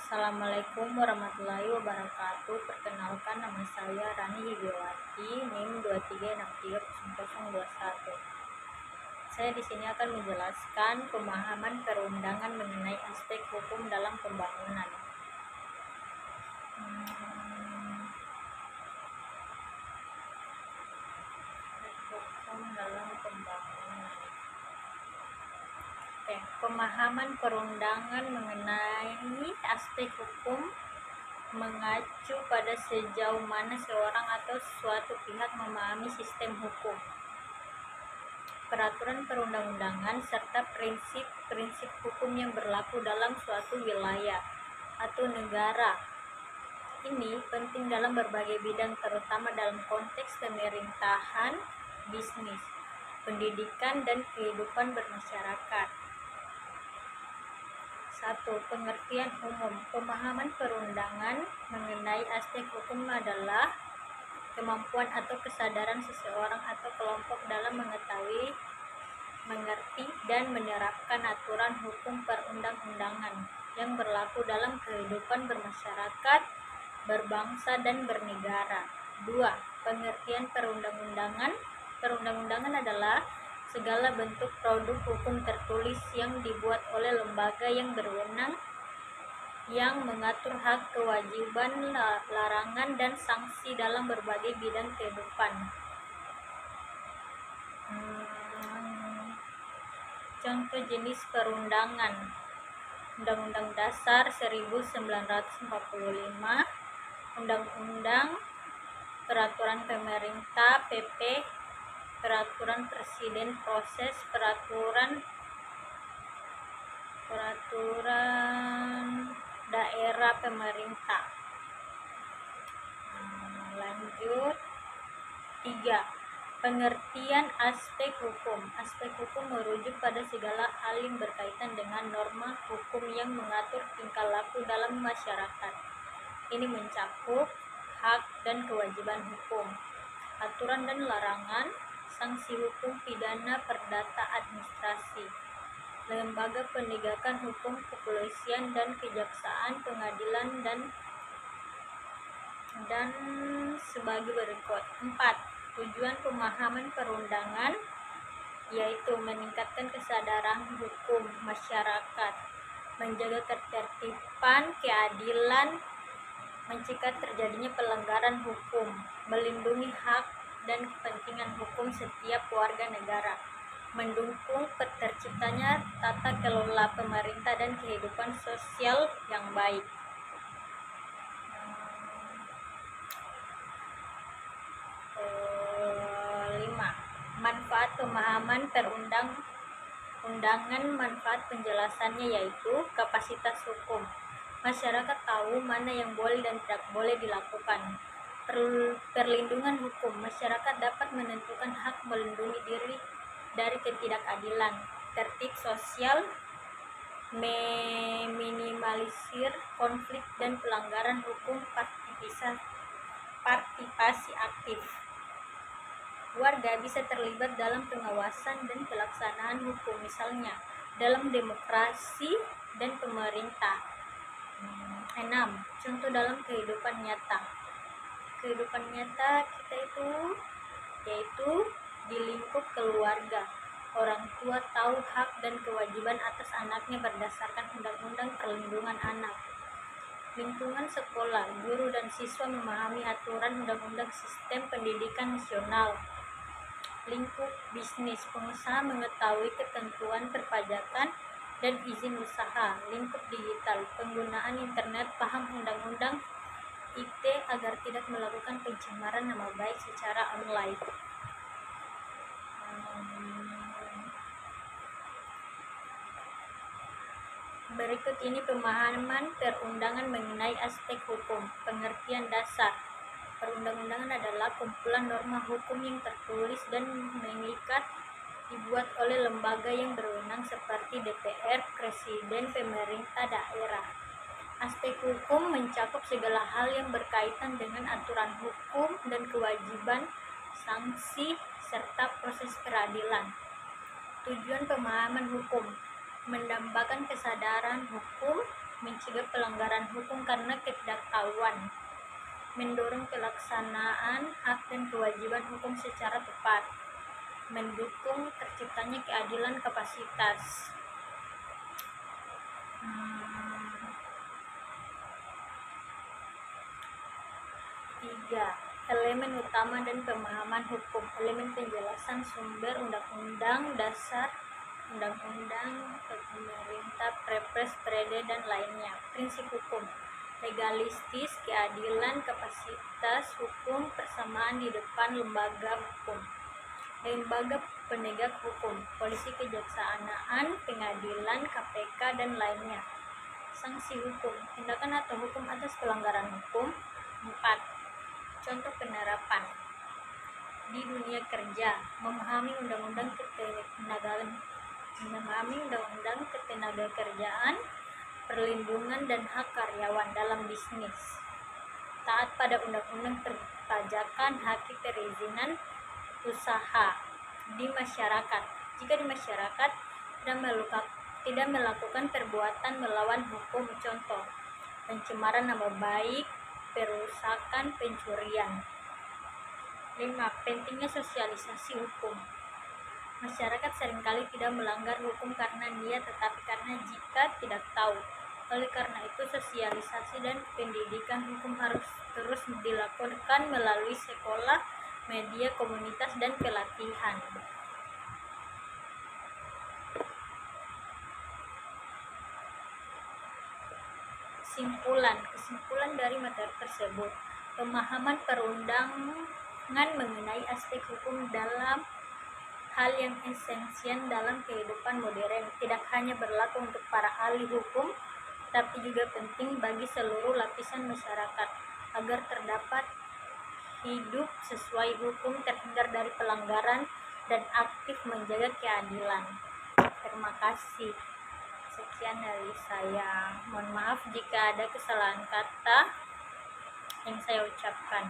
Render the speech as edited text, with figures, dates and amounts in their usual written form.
Assalamualaikum warahmatullahi wabarakatuh. Perkenalkan, nama saya Rani Hibiawati, NIM 23630021. Saya di sini akan menjelaskan pemahaman perundangan mengenai aspek hukum dalam pembangunan. Hukum dalam pembangunan. Pemahaman perundangan mengenai aspek hukum mengacu pada sejauh mana seorang atau suatu pihak memahami sistem hukum, peraturan perundang-undangan, serta prinsip-prinsip hukum yang berlaku dalam suatu wilayah atau negara. Ini penting dalam berbagai bidang, terutama dalam konteks pemerintahan, bisnis, pendidikan, dan kehidupan bermasyarakat. 1. Pengertian umum. Pemahaman perundangan mengenai aspek hukum adalah kemampuan atau kesadaran seseorang atau kelompok dalam mengetahui, mengerti, dan menerapkan aturan hukum perundang-undangan yang berlaku dalam kehidupan bermasyarakat, berbangsa, dan bernegara. 2. Pengertian perundang-undangan. Perundang-undangan adalah segala bentuk produk hukum tertulis yang dibuat oleh lembaga yang berwenang yang mengatur hak, kewajiban, larangan, dan sanksi dalam berbagai bidang kehidupan. Contoh jenis perundangan: Undang-Undang Dasar 1945, Undang-Undang, Peraturan Pemerintah PP, Peraturan Presiden, Proses, Peraturan Daerah Pemerintah. Lanjut. 3. Pengertian aspek hukum. Aspek hukum merujuk pada segala hal yang berkaitan dengan norma hukum yang mengatur tingkah laku dalam masyarakat. Ini mencakup hak dan kewajiban hukum, aturan dan larangan, sanksi hukum, pidana, perdata, administrasi, lembaga penegakan hukum, kepolisian dan kejaksaan, pengadilan, dan sebagai berikut. 4. Tujuan pemahaman perundangan yaitu meningkatkan kesadaran hukum masyarakat, menjaga ketertiban, keadilan, mencegah terjadinya pelanggaran hukum, melindungi hak dan kepentingan hukum setiap warga negara, mendukung terciptanya tata kelola pemerintah dan kehidupan sosial yang baik. 5. Manfaat pemahaman perundang-undangan. Manfaat penjelasannya yaitu kapasitas hukum. Masyarakat tahu mana yang boleh dan tidak boleh dilakukan. Perlindungan hukum. Masyarakat dapat menentukan hak melindungi diri dari ketidakadilan. Tertib sosial, meminimalisir konflik dan pelanggaran hukum. Partisipasi aktif. Warga bisa terlibat dalam pengawasan dan pelaksanaan hukum, misalnya dalam demokrasi dan pemerintah. 6. Contoh dalam kehidupan nyata. Kehidupan nyata kita yaitu di lingkup keluarga. Orang tua tahu hak dan kewajiban atas anaknya berdasarkan Undang-Undang Perlindungan Anak. Lingkungan sekolah, guru dan siswa memahami aturan undang-undang sistem pendidikan nasional. Lingkup bisnis, pengusaha mengetahui ketentuan perpajakan dan izin usaha. Lingkup digital, penggunaan internet, paham undang-undang IT agar tidak melakukan pencemaran nama baik secara online. Berikut ini pemahaman perundangan mengenai aspek hukum. Pengertian dasar. Perundang-undangan adalah kumpulan norma hukum yang tertulis dan mengikat, dibuat oleh lembaga yang berwenang seperti DPR, Presiden, pemerintah daerah. Aspek hukum mencakup segala hal yang berkaitan dengan aturan hukum dan kewajiban, sanksi, serta proses peradilan. Tujuan pemahaman hukum: menambahkan kesadaran hukum, mencegah pelanggaran hukum karena ketidaktahuan, mendorong pelaksanaan hak dan kewajiban hukum secara tepat, mendukung terciptanya keadilan kapasitas. 3. Elemen utama dan pemahaman hukum. Elemen penjelasan sumber undang-undang dasar, undang-undang pemerintah, Perpres, Perda, dan lainnya. Prinsip hukum: legalistis, keadilan, kapasitas hukum, persamaan di depan lembaga hukum. Lembaga penegak hukum: polisi, kejaksaan, pengadilan, KPK, dan lainnya. Sanksi hukum: tindakan atau hukum atas pelanggaran hukum. 4. Contoh penerapan di dunia kerja: memahami undang-undang ketenagakerjaan, perlindungan dan hak karyawan dalam bisnis. Taat pada undang-undang perpajakan, hak perizinan usaha. Di masyarakat: jika di masyarakat tidak melakukan perbuatan melawan hukum, contoh pencemaran nama baik, perusakan, pencurian. 5. Pentingnya sosialisasi hukum. Masyarakat seringkali tidak melanggar hukum karena niat, tetapi karena jika tidak tahu. Oleh karena itu, sosialisasi dan pendidikan hukum harus terus dilakukan melalui sekolah, media, komunitas, dan pelatihan. Kesimpulan dari materi tersebut: pemahaman perundangan mengenai aspek hukum dalam hal yang esensial dalam kehidupan modern tidak hanya berlaku untuk para ahli hukum, tapi juga penting bagi seluruh lapisan masyarakat agar terdapat hidup sesuai hukum, terhindar dari pelanggaran, dan aktif menjaga keadilan. Terima kasih. Sekian dari saya. Mohon maaf jika ada kesalahan kata yang saya ucapkan.